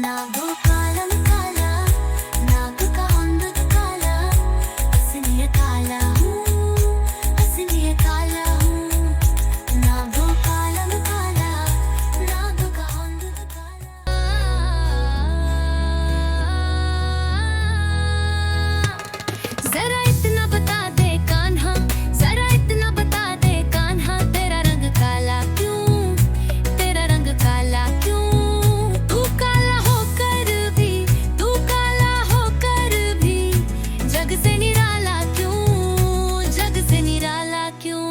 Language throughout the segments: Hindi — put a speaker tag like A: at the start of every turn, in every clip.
A: నాగు కాలం కాల నాగు का अंधुत काला असलिए काला हूँ असलिए काला हूँ नागो कालम काला नागो का अंधुत काला जरा इतना बता दे कान्हा जरा इतना बता दे कान्हा तेरा रंग काला क्यों तेरा रंग काला क्यों तू काला होकर भी जग से निराला क्यों जग से निराला क्यों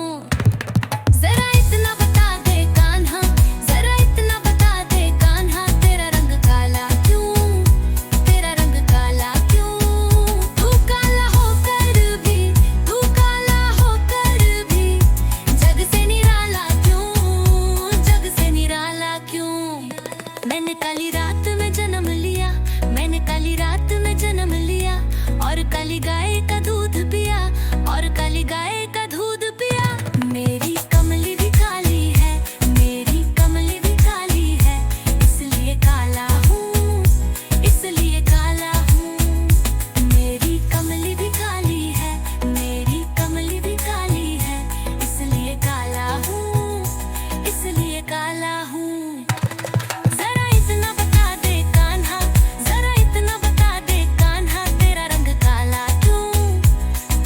A: जरा इतना बता दे कान्हा जरा इतना बता दे कान्हा तेरा रंग काला क्यों तेरा रंग काला क्यों तू काला होकर भी जग से निराला क्यों मैंने काली रात में जन्म लिया मैंने काली रात में जन्म लिया और काली गाय का दूध पिया और काली गाय का दूध पिया मेरी कमली भी काली है मेरी कमली भी काली है इसलिए काला हूँ इसलिए काला हूँ मेरी कमली भी काली है मेरी कमली भी काली है इसलिए काला हूँ इसलिए काला हूँ जरा इतना बता दे कान्हा जरा इतना बता दे कान्हा तेरा रंग काला क्यों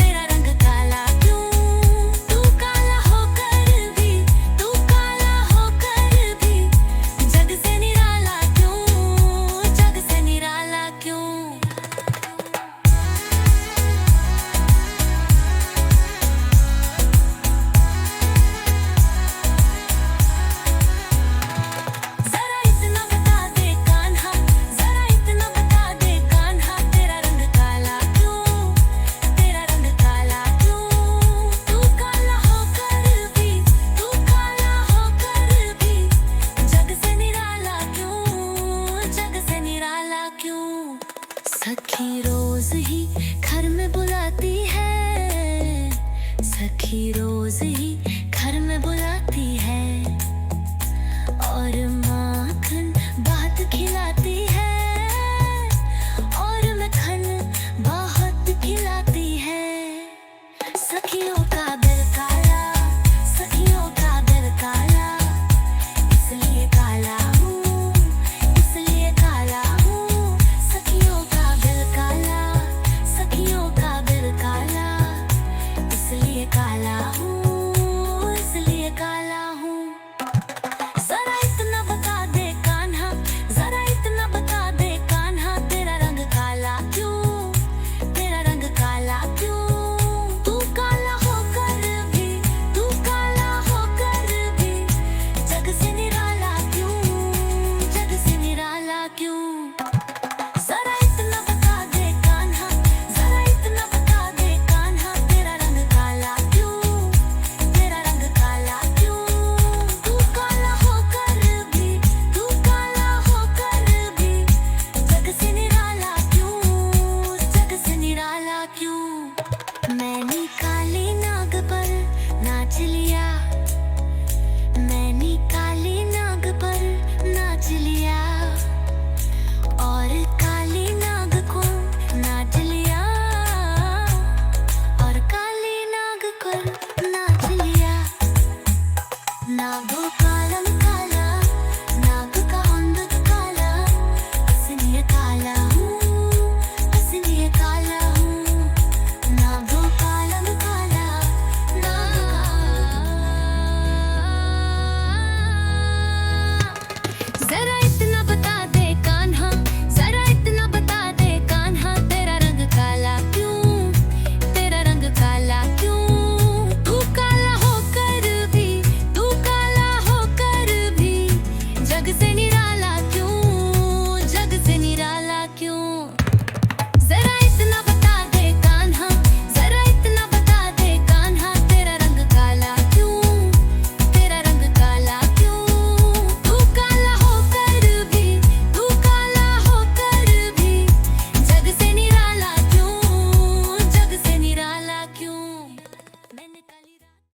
A: तेरा रंग काला क्यों तू काला होकर भी जग से निराला क्यों जग से निराला क्यों जरा इतना बता दे कान्हा जरा इतना बता दे कान्हा तेरा रंग काला क्यों तेरा रंग काला क्यों तू काला होकर भी जग से निराला क्यों सखी रोज ही घर में बुलाती है सखी रोज ही घर में बुलाती है और माखन बात खिलाती